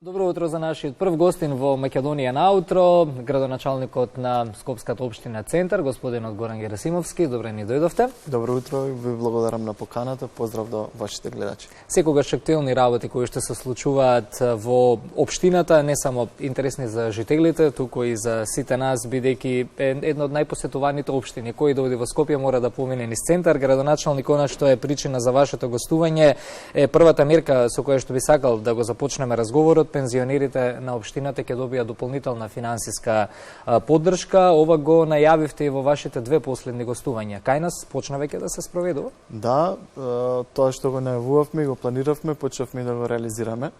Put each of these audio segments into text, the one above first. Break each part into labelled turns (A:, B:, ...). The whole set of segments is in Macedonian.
A: Добро утро за нашиот прв гостин во Македонија наутро, градоначалникот на Скопската општина Центар, господинот Горан Герасимовски. Добре ни дојдовте.
B: Добро утро и ви благодарам на поканата. Поздрав до вашите гледачи.
A: Секогаш актуелни работи кои што се случуваат во општината, не само интересни за жителите, туку и за сите нас, бидејќи една од најпосетуваните општини кои дојде во Скопје мора да помине низ Центар. Градоначалник, она што е причина за вашето гостување е првата мерка со која што би сакал да го започнеме разговорот. Пензионерите на општината ќе добијат дополнителна финансиска поддршка. Ова го најавивте и во вашите две последни гостувања. Кај нас почна веќе да се спроведува?
B: Да, тоа што го најавувавме и го планиравме, почнавме да го реализираме.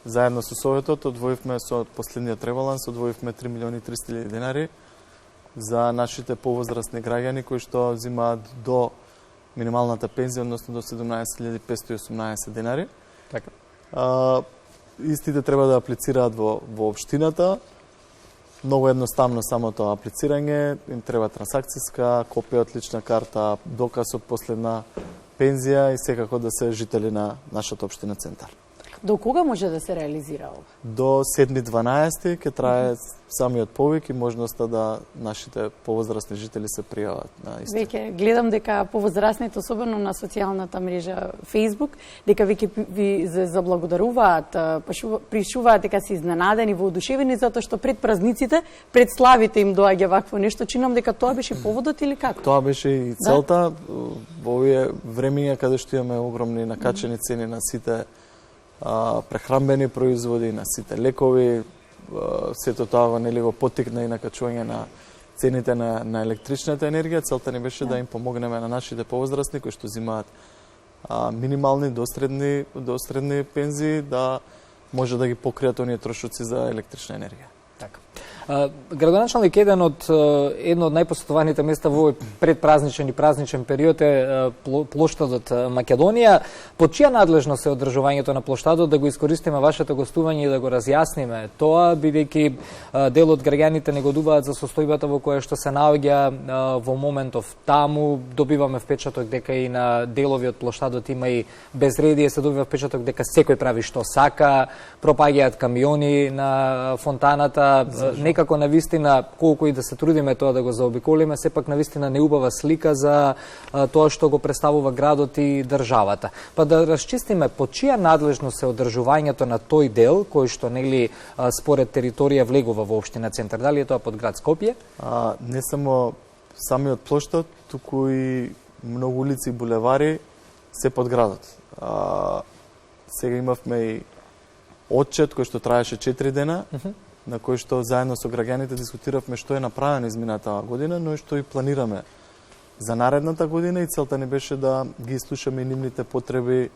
B: Заедно со Советот одвоивме со последниот ребаланс, одвоивме 3.300.000 денари за нашите повозрастни граѓани кои што взимаат до минималната пензија, односно до 17.518 денари.
A: Така.
B: Истите треба да аплицираат во општината. Многу едноставно самото аплицирање, им треба трансакциска, копија од лична карта, доказ од последна пензија и секако да се жители на нашата општина Центар.
C: До кога може да се реализира ова?
B: До 7.12 ќе трае самиот повик и можноста да нашите повозрастни жители се пријават на исто.
C: Веќе гледам дека повозрастните, особено на социјалната мрежа Facebook, дека веќе ви заблагодаруваат, пришуваат дека се изненадени, воодушевени затоа што пред празниците, пред славите им доаѓа вакво нешто. Чинам дека тоа беше поводот или како?
B: Тоа беше и целта во овие времиња каде што имаме огромни накачени цени на сите прехранбени производи, на сите лекови, сето тоа го поттикна и накачување на цените на електричната енергија. Целта ни беше да им помогнеме на нашите повозрастни кои што взимаат минимални до средни пензии да може да ги покријат оние трошоци за електрична енергија.
A: Така. Градоначалник, едно од најпосетуваните места во овој предпразничен и празничен период е плоштадот Македонија. Под чија надлежност е одржувањето на плоштадот, да го искористиме вашето гостување и да го разјасниме тоа, бидејќи дел од граѓаните негодуваат за состојбата во која што се наоѓа во моментов таму. Добиваме впечаток дека и на делови од плоштадот има и безредие, се добива впечаток дека секој прави што сака, пропаѓаат камиони на фонтаната. Некако навистина, колку и да се трудиме тоа да го заобиколиме, сепак навистина неубава слика за тоа што го представува градот и државата. Па да расчистиме по чија надлежност е одржувањето на тој дел кој што нели според територија влегува во општина Центар. Дали е тоа под град Скопје?
B: Не само самиот плоштад, туку и многу улици и булевари се под градот. Сега имавме и отчет кој што траеше 4 дена, на кој што заедно со граѓаните дискутиравме што е направено измината година, но и што и планираме за наредната година, и целта ни беше да ги слушаме и нивните потреби,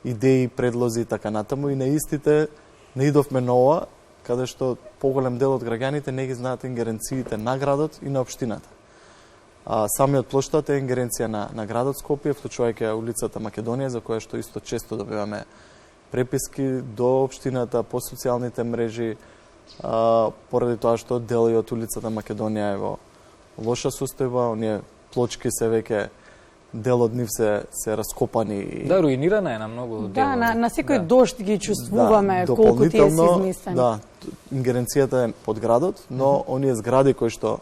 B: идеи, предлози и така натаму, и на истите не идовме на ова, каде што поголем дел од граѓаните не ги знаат ингеренциите на градот и на општината. Самиот плоштад е ингеренција на градот Скопје, вклучувајќи улицата Македонија, за која што исто често добиваме преписки до општината по социјалните мрежи, поради тоа што дел од улицата Македонија е во лоша состојба, оние плочки се веќе дел од нив се раскопани.
A: Да, руинирана е на многу делови.
C: Да, на секој дожд ги чувствуваме колку тие се изместени.
B: Да, ингеренцијата е под градот, но оние згради кои што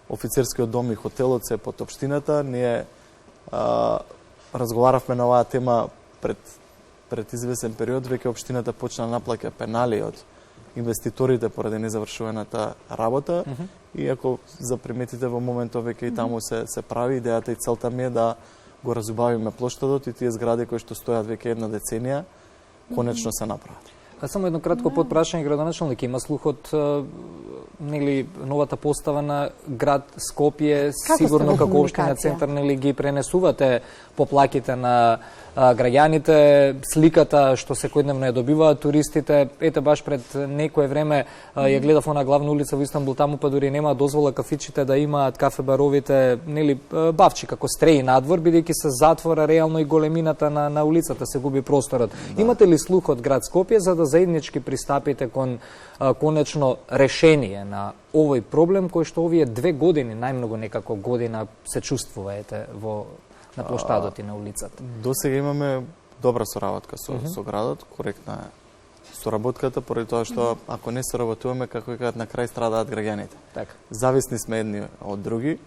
B: офицерскиот дом и хотелот се под општината, ние разговаравме на оваа тема пред извесен период, веќе општината почна да наплаќа пенали од инвеститорите поради незавршуваната работа, и ако заприметите во моментов веќе и таму се прави, идејата и целта ми е да го разубавиме плоштадот и тие згради кои што стојат веќе една деценија конечно се направат.
A: Само едно кратко подпрашање, градоначалник, има слух од нели новата постава на град Скопје, сигурно како општина Центар нели ги пренесувате поплаките на граѓаните, сликата што секојдневно ја добиваат туристите. Ете баш пред некое време ја гледав на главна улица во Истанбул, таму па дури нема дозвола кафичите да имаат кафе баровите, нели бавчи како стреи надвор, бидејќи се затвора реално и големината на улицата, се губи просторот. Да. Имате ли слух од град Скопје за да заеднички пристапите кон конечно решение на овој проблем кој што овие 2 години, најмногу некако година се чувствуваете на плоштадот и на улицата?
B: До сега имаме добра соработка со градот, коректна соработката, поради тоа што ако не соработуваме, како кажат, на крај страдаат граѓаните.
A: Така.
B: Зависни сме едни од други.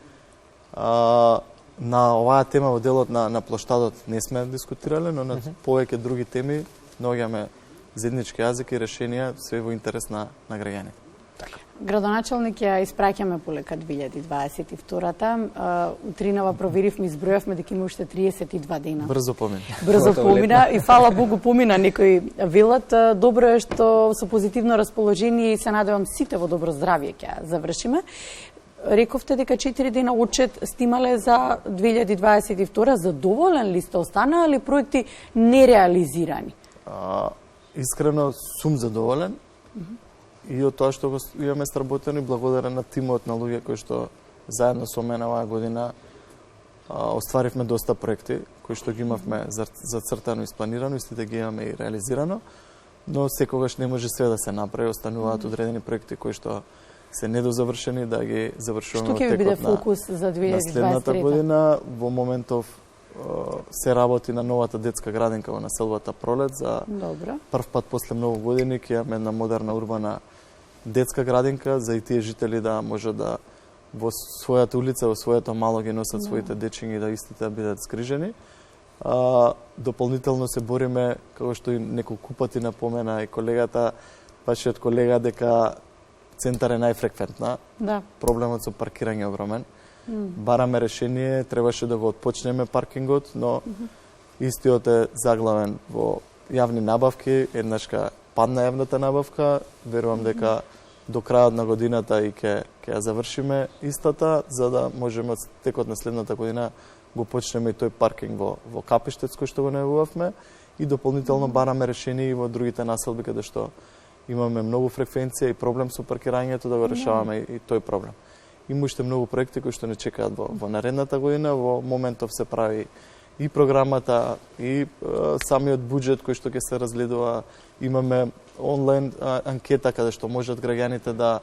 B: На оваа тема во делот на плоштадот не сме дискутирале, но на повеќе други теми наоѓаме заеднички јазик и решенија се во интерес на граѓаните.
C: Градоначалник ја испраќаме полека 2022-та. Утринава проверивме, избројавме дека има уште 32 дена.
B: Брзо помина.
C: Брзо помина и фала Богу помина некој велат. Добро е што со позитивно расположение и се надевам сите во добро здравје ќе завршиме. Рековте дека 4 дена отчет сте имале за 2022, задоволен ли сте, останаа ли проекти нереализирани?
B: Искрено сум задоволен и од тоа што го имаме сработено и благодарен на тимот на луѓе кои што заедно со мене оваа година остваривме доста проекти кои што ги имавме зацртано и спланирано и сите ги имаме и реализирано, но секогаш не може све да се направи, остануваат одредени проекти кои што се недозавршени, да ги завршуваме
C: во текот на фокус за 2023
B: следната година. Во моментов се работи на новата детска градинка во населбата Пролет за прв пат после многу години ќе имаме една модерна урбана детска градинка за и тие жители да може да во својата улица, во своето мало ги носат своите дечиња и да истите бидат згрижени. Дополнително се бориме, како што и неколку пати напомена и колегата, вашиот колега, дека центар е најфреквентна.
C: Да.
B: Проблемот со паркирање е огромен. Бараме решение, требаше да го отпочнеме паркингот, но истиот е заглавен во јавни набавки, еднашка падна јавната набавка, верувам дека до крајот на годината и ќе ја завршиме истата, за да можеме текот на следната година го почнеме и тој паркинг во Капиштец кој што го најавувавме и дополнително бараме решение и во другите населби каде што имаме многу фреквенција и проблем со паркирањето, да го решаваме и тој проблем. Има уште многу проекти кои што не чекаат во наредната година, во моментов се прави и програмата, и самиот буџет кој што ќе се разгледува. Имаме онлайн анкета каде што можат граѓаните да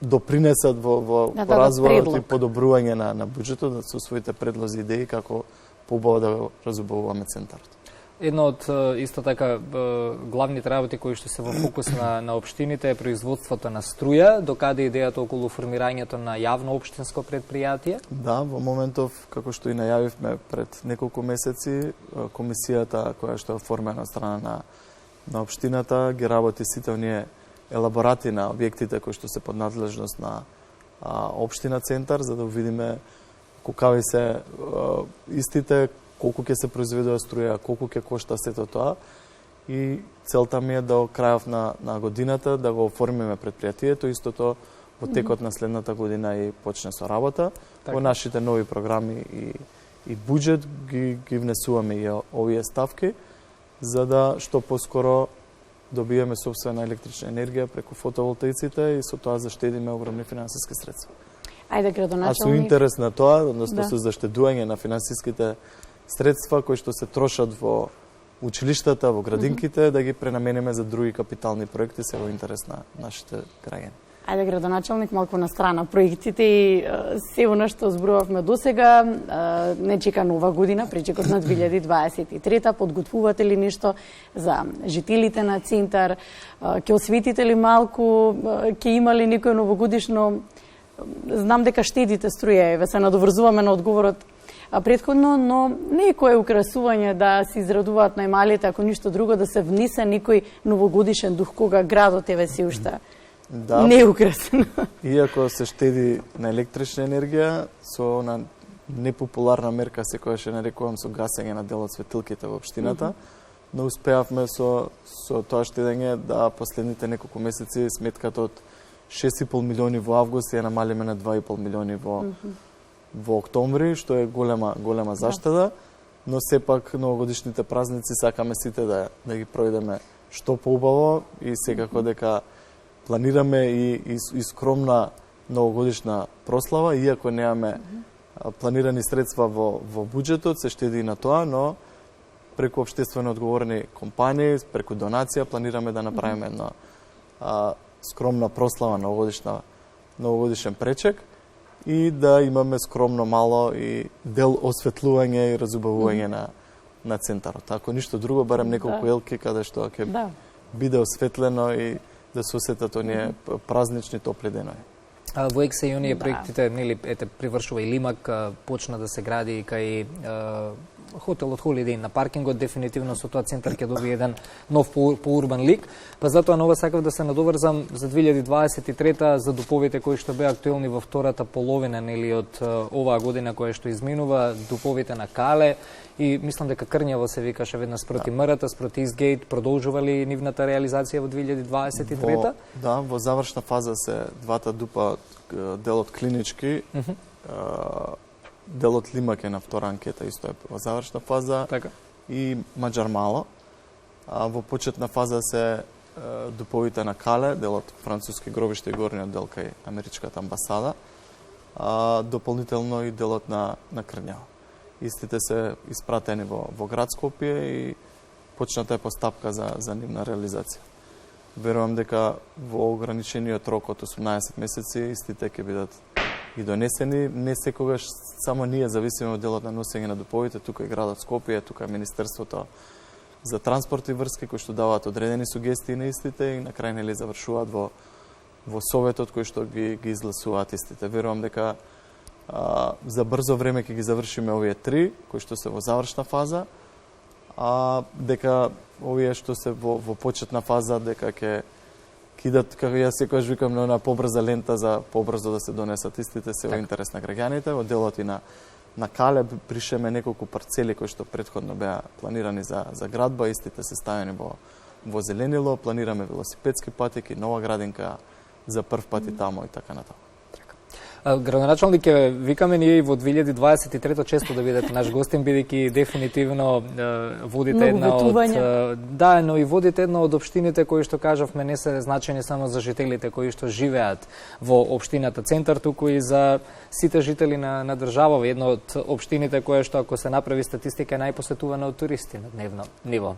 B: допринесат во развојот и подобрување на буџетот со своите предлози и идеи како побаво да го разубавуваме центарот.
A: Една од исто така главните работи кои што се во фокус на општините е производството на струја, докаде идејата околу формирањето на јавно општинско предпријатие?
B: Да, во моментов, како што и најавивме пред неколку месеци, комисијата која што е оформена од страна на општината ги работи сите оние елаборати на објектите кои што се под надлежност на општина Центар, за да видиме какви се истите, колку ќе се произведува струја, колку ќе кошта сето тоа. И целта ми е до крајов на годината да го оформиме предпријатието, истото во текот на следната година и почне со работа. Во нашите нови програми и буџет ги внесуваме и овие ставки, за да што поскоро добиеме сопствена електрична енергија преку фотоволтаиците и со тоа заштедиме огромни финансиски средства.
C: Ајде, градоначалник.
B: А со интерес на тоа, односно со заштедување на финансиските средства кои што се трошат во училиштата, во градинките, да ги пренамениме за други капитални проекти се во интерес на нашите граѓани.
C: Ајде, градоначалник, малку на страна проектите и се она што зборувавме досега, не чека нова година, пречекот на 2023-та, подготвувате ли нешто за жителите на Центар, ќе осветите ли малку, ќе има ли некој новогодишно, знам дека штедите струја, еве се надоврзуваме на одговорот претходно, но не е кое украсување да се израдуваат најмалите, ако ништо друго, да се внесе некој новогодишен дух, кога градот еве се уште не е украсен.
B: Иако се штеди на електрична енергија, со на непопуларна мерка секојаш ја нарекувам со гасење на дел од светилките во општината, но успеавме со тоа штедење да последните неколку месеци сметката од 6,5 милиони во август ја намалиме на 2,5 милиони во октомври, што е голема заштеда, но сепак новогодишните празници сакаме сите да ги пројдеме што поубаво и секако дека планираме и скромна новогодишна прослава, иако немаме планирани средства во буџетот, се штеди и на тоа, но преку општествено одговорни компании, преку донација, планираме да направиме една скромна прослава новогодишен пречек и да имаме скромно мало и дел осветлување и разубавување на центарот. Ако ништо друго, барем неколку елки каде што ќе биде осветлено и да се осетат оние празнични топли денови.
A: Во ексе и оние проектите, нели, привршува и Лимак, почна да се гради кај хотелот Holiday на паркингот, дефинитивно со тоа центар ќе добие еден нов поурбан лик. Па затоа нова сакав да се надоврзам за 2023 за дуповите кои што беа актуелни во втората половина, нели, од оваа година која што изминува, дуповите на Кале и мислам дека Крњево се викаше веднаш спроти МРТ, спроти Истгейт, продолжува ли нивната реализација во 2023?
B: Во завршна фаза се двата дупа, делот клинички, делот Лимак е на втора анкета, исто е во завршна фаза, и Маџар Мало. Во почетна фаза се дуповите на Кале, делот француски гробиште и горниот дел кај Америчката амбасада, дополнително и делот на Крњево. Истите се испратени во град Скопје и почната е постапка за нивна реализација. Верувам дека во ограничениот рок од 18 месеци истите ќе бидат и донесени. Не секогаш само ние зависиме од делот на носење на дуповите, тука и градот Скопје, тука е Министерството за транспорт и врски, кои што даваат одредени сугестии на истите и на крај нели завршуваат во советот кој што ги изгласуваат истите. Верувам дека за брзо време ќе ги завршиме овие три, кои што се во завршна фаза, дека овие што се во почетна фаза, дека ќе идат, како јас секогаш викам, на побрза лента за побрзо да се донесат истите, се во интерес на граѓаните. Во делот и на Кале бришеме неколку парцели кои што претходно беа планирани за градба, истите се ставени во зеленило, планираме велосипедски патеки, нова градинка за прв пат и тамо и така натаму.
A: Градоначалник, ќе викаме ние и во 2023 често да бидете наш гостин, бидејќи дефинитивно водите една од но и водите една од општините кои што кажавме не се значени само за жителите кои што живеат во општината Центар, туку и за сите жители на држава, една од општините која што ако се направи статистика е најпосетувана од туристи на дневно ниво.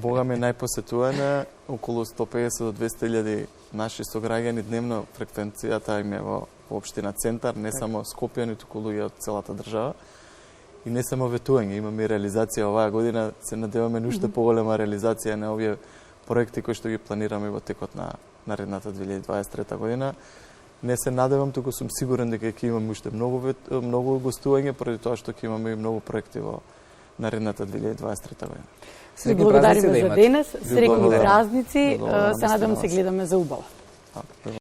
B: Бога ми најпосетувана, околу 150 до 200.000 наши сограѓани дневно, фреквенцијата им е во општина Центар, не само Скопје, туку луѓе од целата држава. И не само ветување, имаме и реализација оваа година, се надеваме на уште поголема реализација на овие проекти кои што ги планираме во текот на наредната 2023 година. Не се надевам, туку сум сигурен дека ќе имаме уште многу гостување, поради тоа што ќе имаме и многу проекти во наредната 2023 година.
C: Благодариме за денес, среќни празници, се надам се гледаме за убава.